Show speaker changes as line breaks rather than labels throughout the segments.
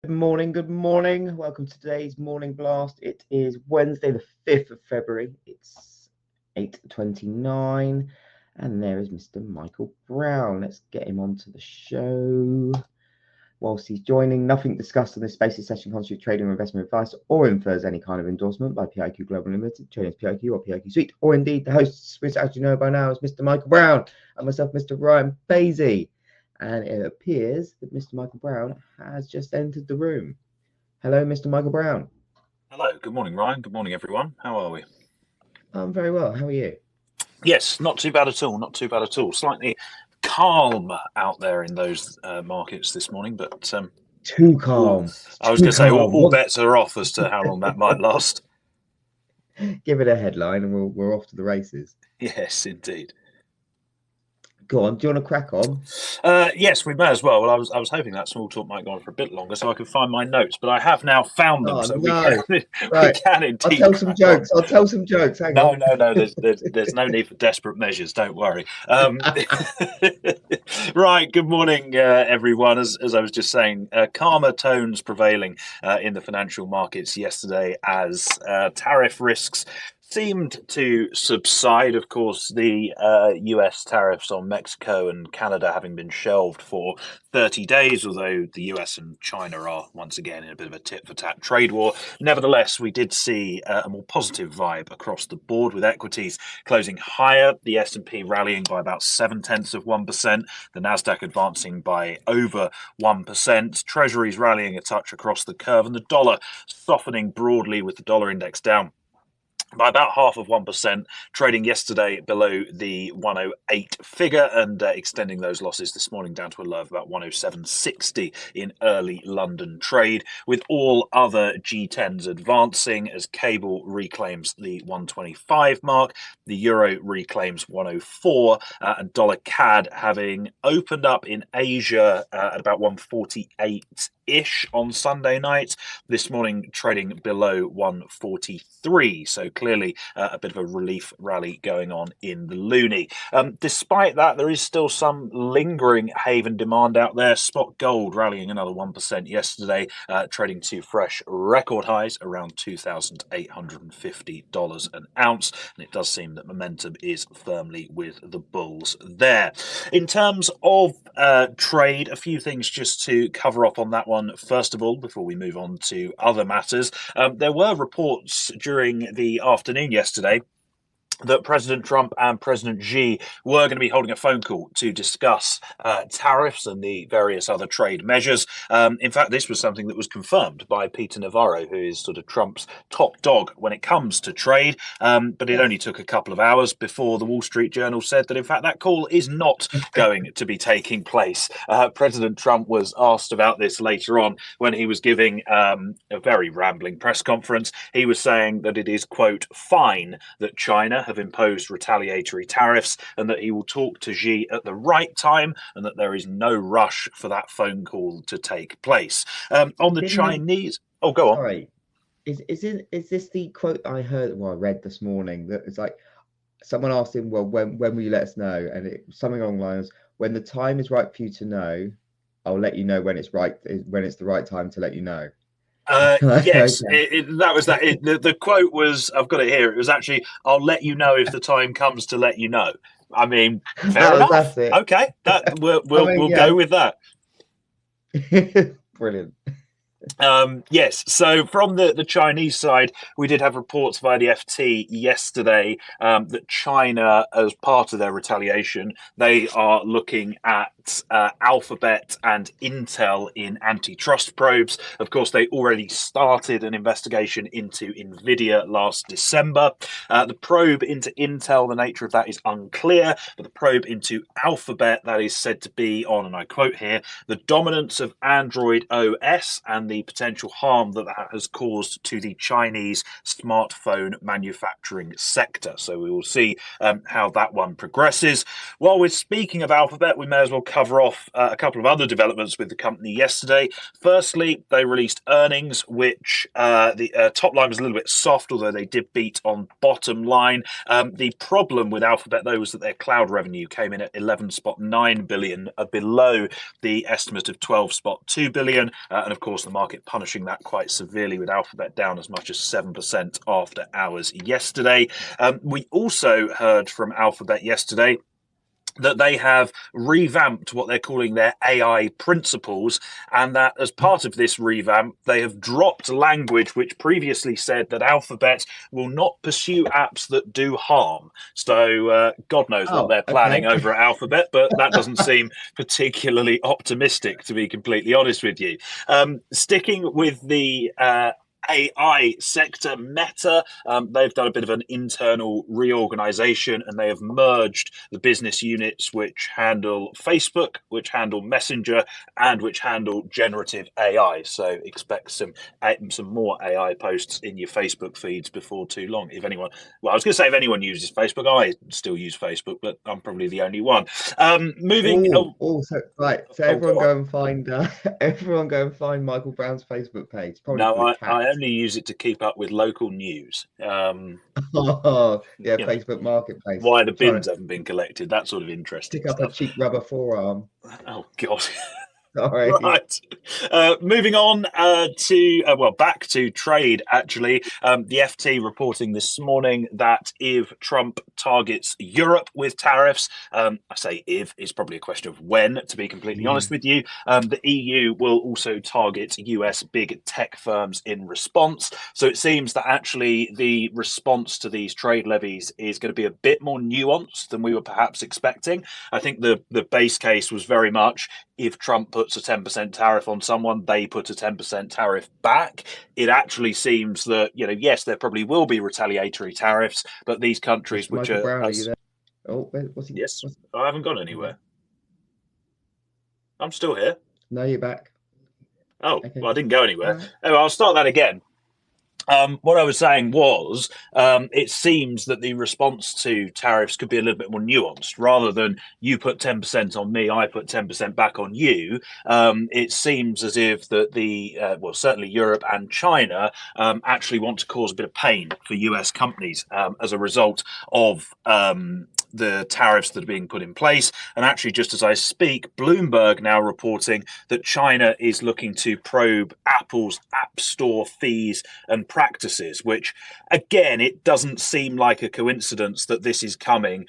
Good morning, good morning. Welcome to today's morning blast. It is Wednesday, the 5th of February. It's 8:29, and there is Mr. Michael Brown. Let's get him onto the show. Whilst he's joining, nothing discussed in this space session constitutes trading or investment advice or infers any kind of endorsement by PIQ Global Limited, Traders PIQ or PIQ Suite, or indeed the hosts, which as you know by now is Mr. Michael Brown and myself, Mr. Ryan Basie. And it appears that Mr. Michael Brown has just entered the room. Hello, Mr. Michael Brown.
Hello, good morning, Ryan. Good morning, everyone. How are we?
I'm very well. How are you?
Yes, not too bad at all. Not too bad at all. Slightly calm out there in those markets this morning, but
Too calm.
I was
Too
going to say
calm.
all bets are off as to how long that might last.
Give it a headline, and we're off to the races.
Yes, indeed.
Go on. Do you want to crack on?
Yes, we may as well. Well, I was hoping that small talk might go on for a bit longer so I could find my notes, but I have now found them,
Oh
so
no!
we
Right.
can
I'll
indeed
tell some
crack on.
jokes. I'll tell some jokes. Hang
No,
on.
no, no. There's no need for desperate measures. Don't worry. Right. Good morning, everyone. As I was just saying, calmer tones prevailing in the financial markets yesterday as tariff risks seemed to subside. Of course, the US tariffs on Mexico and Canada having been shelved for 30 days, although the US and China are once again in a bit of a tit-for-tat trade war. Nevertheless, we did see a more positive vibe across the board with equities closing higher, the S&P rallying by about 0.7%, the Nasdaq advancing by over 1%, Treasuries rallying a touch across the curve, and the dollar softening broadly with the dollar index down by about 0.5%, trading yesterday below the 108 figure and extending those losses this morning down to a low of about 107.60 in early London trade, with all other G10s advancing as cable reclaims the 125 mark, the euro reclaims 104, and dollar CAD having opened up in Asia at about 148-ish on Sunday night. This morning trading below 143, so clearly a bit of a relief rally going on in the loonie. Despite that, there is still some lingering haven demand out there. Spot gold rallying another 1% yesterday, trading to fresh record highs around $2,850 an ounce, and it does seem that momentum is firmly with the bulls there. In terms of trade, a few things just to cover up on that one first of all before we move on to other matters. There were reports during the afternoon yesterday that President Trump and President Xi were going to be holding a phone call to discuss tariffs and the various other trade measures. In fact, this was something that was confirmed by Peter Navarro, who is sort of Trump's top dog when it comes to trade. But it only took a couple of hours before the Wall Street Journal said that, in fact, that call is not going to be taking place. President Trump was asked about this later on when he was giving a very rambling press conference. He was saying that it is, quote, fine that China have imposed retaliatory tariffs and that he will talk to Xi at the right time and that there is no rush for that phone call to take place. On the Chinese... Oh, go on.
Sorry. Is this the quote I heard, well, I read this morning, that it's like someone asked him, well, when will you let us know? And it something along the lines, when the time is right for you to know, I'll let you know when it's right, when it's the right time to let you know.
Yes,
Okay.
that was that. The quote was, I've got it here. It was actually, "I'll let you know if the time comes to let you know." I mean, fair enough.
That's it.
Okay, that we'll
I
we'll,
mean,
we'll
yeah.
go with that.
Brilliant.
Yes, so from the Chinese side, we did have reports via the FT yesterday that China, as part of their retaliation, they are looking at Alphabet and Intel in antitrust probes. Of course, they already started an investigation into Nvidia last December. The probe into Intel, the nature of that is unclear, but the probe into Alphabet, that is said to be on, and I quote here, the dominance of Android OS and the potential harm that that has caused to the Chinese smartphone manufacturing sector. So we will see how that one progresses. While we're speaking of Alphabet, we may as well cover off a couple of other developments with the company yesterday. Firstly, they released earnings, which the top line was a little bit soft, although they did beat on bottom line. The problem with Alphabet, though, was that their cloud revenue came in at 11.9 billion, below the estimate of 12.2 billion. And of course, the market market punishing that quite severely, with Alphabet down as much as 7% after hours yesterday. We also heard from Alphabet yesterday that they have revamped what they're calling their AI principles, and that as part of this revamp, they have dropped language which previously said that Alphabet will not pursue apps that do harm. So God knows what they're planning over at Alphabet, but that doesn't seem particularly optimistic, to be completely honest with you. Sticking with the AI sector, Meta, they've done a bit of an internal reorganization, and they have merged the business units which handle Facebook, which handle Messenger, and which handle generative AI. So expect some more AI posts in your Facebook feeds before too long. If anyone, well, I was going to say if anyone uses Facebook, I still use Facebook, but I'm probably the only one. Moving.
So everyone go and find everyone go and find Michael Brown's Facebook page. Probably
No, I only use it to keep up with local news.
Facebook Marketplace.
Why the bins haven't been collected, that sort of interesting
stuff. Pick up a cheap rubber forearm.
Oh, God.
Sorry.
Right. Moving on back to trade, actually. The FT reporting this morning that if Trump targets Europe with tariffs, I say if, it's probably a question of when, to be completely honest with you, the EU will also target US big tech firms in response. So it seems that actually the response to these trade levies is going to be a bit more nuanced than we were perhaps expecting. I think the base case was very much, if Trump puts a 10% tariff on someone, they put a 10% tariff back. It actually seems that, yes, there probably will be retaliatory tariffs, but these countries which
Michael Brown, are you there? Oh, what's he?
Yes, I haven't gone anywhere. I'm still here.
No, you're back.
Oh, okay. Well, I didn't go anywhere. Right. Anyway, I'll start that again. What I was saying was, it seems that the response to tariffs could be a little bit more nuanced. Rather than you put 10% on me, I put 10% back on you. It seems as if that certainly Europe and China actually want to cause a bit of pain for US companies as a result of the tariffs that are being put in place. And actually, just as I speak, Bloomberg now reporting that China is looking to probe Apple's App Store fees and practices, which, again, it doesn't seem like a coincidence that this is coming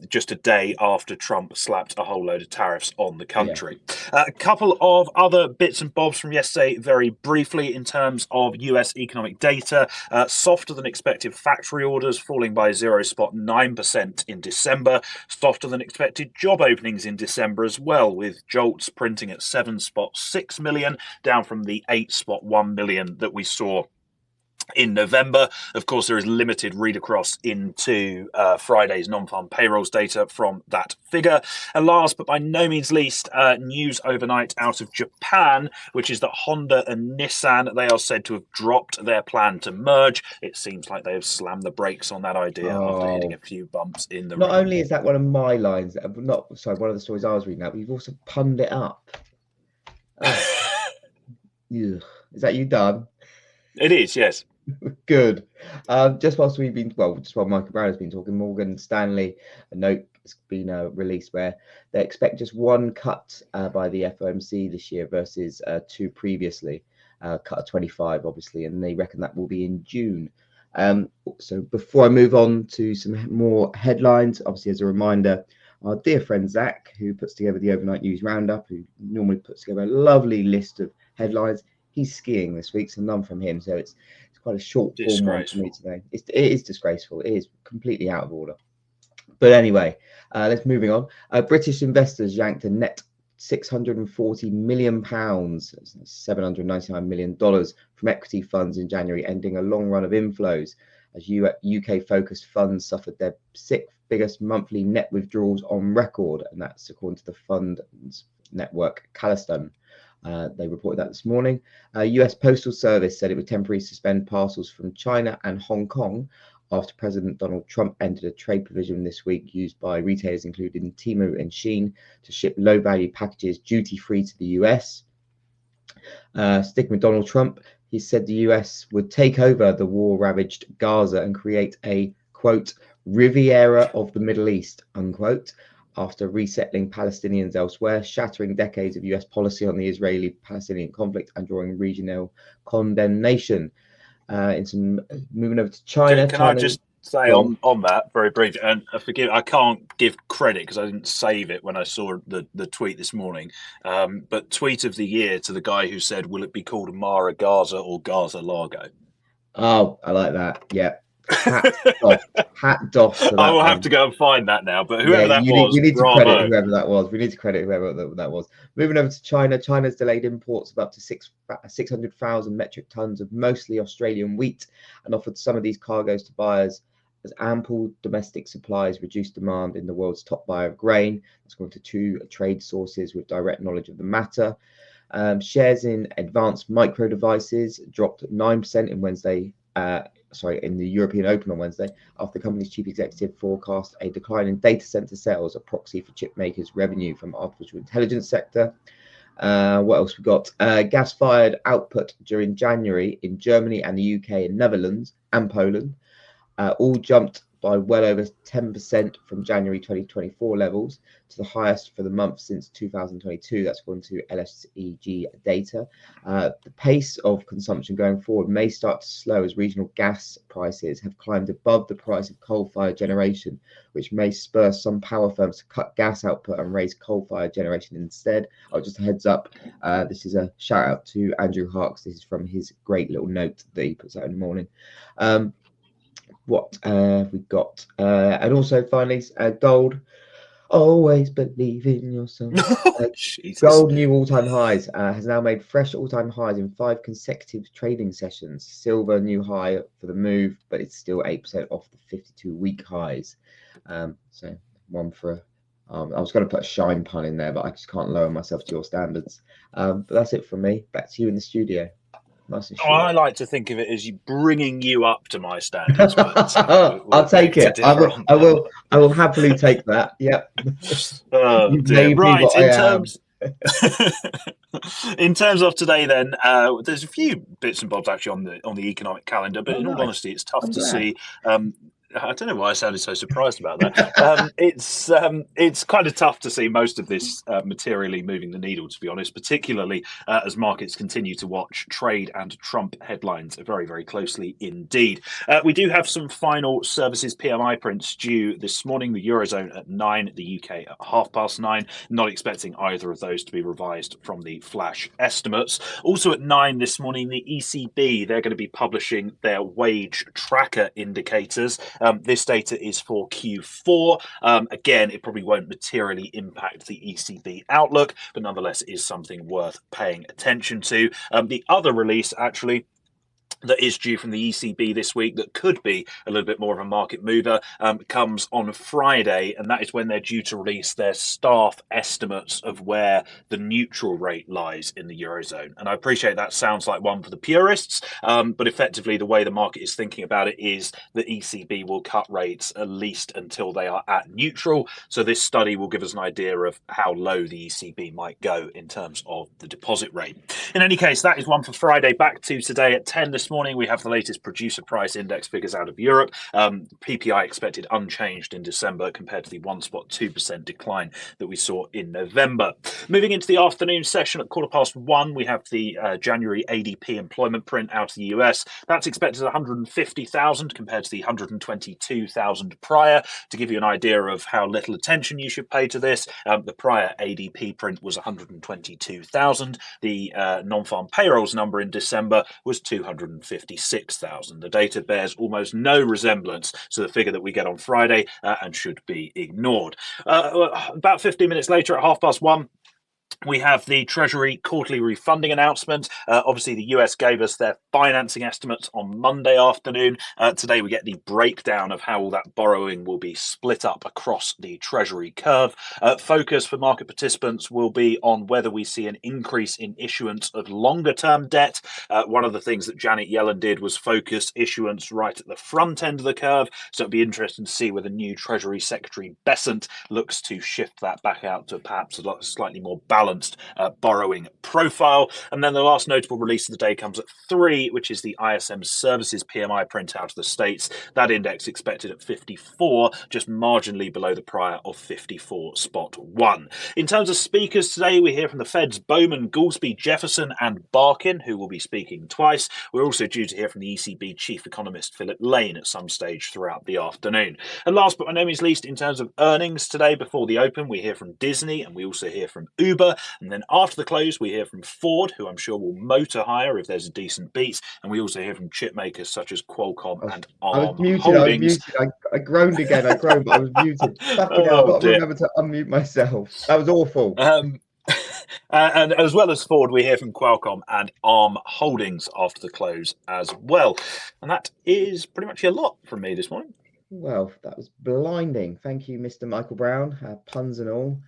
just a day after Trump slapped a whole load of tariffs on the country. Yeah. A couple of other bits and bobs from yesterday, very briefly, in terms of US economic data. Softer than expected factory orders, falling by 0.9% in December. Softer than expected job openings in December as well, with JOLTS printing at 7.6 million, down from the 8.1 million that we saw in November. Of course, there is limited read across into Friday's non-farm payrolls data from that figure. And last but by no means least, news overnight out of Japan, which is that Honda and Nissan, they are said to have dropped their plan to merge. It seems like they have slammed the brakes on that idea after hitting a few bumps in the
Not only is that one of my lines, one of the stories I was reading out, we've also punned it up. Is that you done?
It is, yes.
Good. Just while Michael Brown has been talking, Morgan Stanley, a note has been released where they expect just one cut by the FOMC this year versus two previously, cut of 25, obviously, and they reckon that will be in June. So before I move on to some more headlines, obviously, as a reminder, our dear friend Zach, who puts together the overnight news roundup, who normally puts together a lovely list of headlines, he's skiing this week, so none from him. So it's quite a short form one for me today. It is disgraceful. It is completely out of order. But anyway, let's moving on. British investors yanked a net £640 million, $799 million from equity funds in January, ending a long run of inflows as UK-focused funds suffered their sixth biggest monthly net withdrawals on record, and that's according to the fund's network Calliston. They reported that this morning. US Postal Service said it would temporarily suspend parcels from China and Hong Kong after President Donald Trump entered a trade provision this week used by retailers including Temu and Shein to ship low-value packages duty-free to the US. Sticking with Donald Trump, he said the US would take over the war-ravaged Gaza and create a, quote, Riviera of the Middle East, unquote, after resettling Palestinians elsewhere, shattering decades of US policy on the Israeli-Palestinian conflict and drawing regional condemnation. Moving over to China.
Can I
China,
just say
go
on that very briefly, and forgive, I can't give credit because I didn't save it when I saw the tweet this morning. But tweet of the year to the guy who said, "Will it be called Mara Gaza or Gaza Largo?"
Oh, I like that. Yeah, hat off, hat doff to
I
that
will have
one.
to go and find that now. But
Yeah,
whoever that
we
was,
need to credit
bravo.
whoever that was. We need to credit whoever that was. Moving over to China. China's delayed imports of up to 600,000 metric tons of mostly Australian wheat and offered some of these cargoes to buyers as ample domestic supplies reduce demand in the world's top buyer of grain. That's according to two trade sources with direct knowledge of the matter. Shares in advanced micro devices dropped 9% in Wednesday. In the European Open on Wednesday, after the company's chief executive forecast a decline in data center sales, a proxy for chip makers' revenue from artificial intelligence sector. What else we got? Gas-fired output during January in Germany and the UK and Netherlands and Poland all jumped by well over 10% from January 2024 levels to the highest for the month since 2022. That's according to LSEG data. The pace of consumption going forward may start to slow as regional gas prices have climbed above the price of coal-fired generation, which may spur some power firms to cut gas output and raise coal-fired generation instead. Oh, just a heads up, this is a shout out to Andrew Harks. This is from his great little note that he puts out in the morning. What we got? And also, finally, gold. Always believe in yourself.
Jesus.
Gold new all-time highs has now made fresh all-time highs in 5 consecutive trading sessions. Silver new high for the move, but it's still 8% off the 52-week highs. So one for. I was going to put a shine pun in there, but I just can't lower myself to your standards. But that's it from me. Back to you in the studio. Nice and
Oh, I
short.
like to think of it as you bringing you up to my standards, but we'll
I'll take
beg to
it. I
differ
will.
on
I
that
will. I will happily take that. Yep.
Oh
You've
dear.
made me
Right.
what I
In
am.
terms in terms of today, then there's a few bits and bobs actually on the economic calendar, but
Oh,
in all
nice.
honesty, it's tough
I'm
to
glad.
see. I don't know why I sounded so surprised about that. It's kind of tough to see most of this materially moving the needle, to be honest, particularly as markets continue to watch trade and Trump headlines very, very closely indeed. We do have some final services PMI prints due this morning. The Eurozone at 9, the UK at 9:30. Not expecting either of those to be revised from the flash estimates. Also at 9 this morning, the ECB, they're going to be publishing their wage tracker indicators. This data is for Q4. Again, it probably won't materially impact the ECB outlook, but nonetheless is something worth paying attention to. The other release, actually, that is due from the ECB this week that could be a little bit more of a market mover comes on Friday, and that is when they're due to release their staff estimates of where the neutral rate lies in the Eurozone. And I appreciate that sounds like one for the purists, but effectively the way the market is thinking about it is the ECB will cut rates at least until they are at neutral. So this study will give us an idea of how low the ECB might go in terms of the deposit rate. In any case, that is one for Friday. Back to today at 10 this morning, we have the latest producer price index figures out of Europe. PPI expected unchanged in December compared to the 1.2% decline that we saw in November. Moving into the afternoon session at 1:15, we have the January ADP employment print out of the US. That's expected at 150,000 compared to the 122,000 prior. To give you an idea of how little attention you should pay to this, the prior ADP print was 122,000. The non-farm payrolls number in December was 256,000. The data bears almost no resemblance to the figure that we get on Friday and should be ignored. About 15 minutes later at 1:30, we have the Treasury quarterly refunding announcement. Obviously, the US gave us their financing estimates on Monday afternoon. Today, we get the breakdown of how all that borrowing will be split up across the Treasury curve. Focus for market participants will be on whether we see an increase in issuance of longer term debt. One of the things that Janet Yellen did was focus issuance right at the front end of the curve. So it'd be interesting to see whether new Treasury Secretary Bessent looks to shift that back out to perhaps a slightly more balanced balanced borrowing profile. And then the last notable release of the day comes at 3, which is the ISM Services PMI printout of the States. That index expected at 54, just marginally below the prior of 54.1. In terms of speakers today, we hear from the Fed's Bowman, Goolsbee, Jefferson, and Barkin, who will be speaking twice. We're also due to hear from the ECB chief economist Philip Lane at some stage throughout the afternoon. And last but by no means least, in terms of earnings today before the open, we hear from Disney and we also hear from Uber. And then after the close, we hear from Ford, who I'm sure will motor higher if there's a decent beat. And we also hear from chip makers such as Qualcomm and ARM Holdings.
I groaned again. I groaned, but I was muted. Fucking hell, I've got to remember to unmute myself. That was awful.
And as well as Ford, we hear from Qualcomm and ARM Holdings after the close as well. And that is pretty much a lot from me this morning.
Well, that was blinding. Thank you, Mr. Michael Brown, puns and all.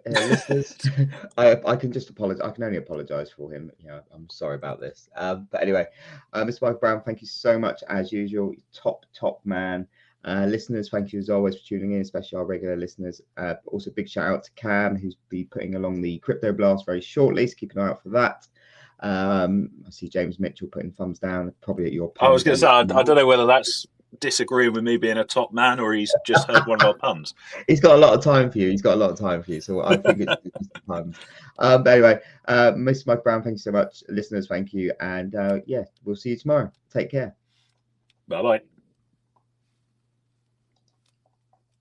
Listeners, I can just apologize. I can only apologize for him. I'm sorry about this. But anyway, Mr. Michael Brown, thank you so much as usual. Top man. Listeners, thank you as always for tuning in, especially our regular listeners. Also, big shout out to Cam, who's be putting along the Crypto Blast very shortly. So keep an eye out for that. I see James Mitchell putting thumbs down, probably at your.
I was going to say, I don't know whether that's disagreeing with me being a top man or he's just heard one of our puns.
He's got a lot of time for you. So I think it's the puns. But anyway, Mr. Mike Brown, thank you so much. Listeners, thank you. And yeah, we'll see you tomorrow. Take care.
Bye-bye.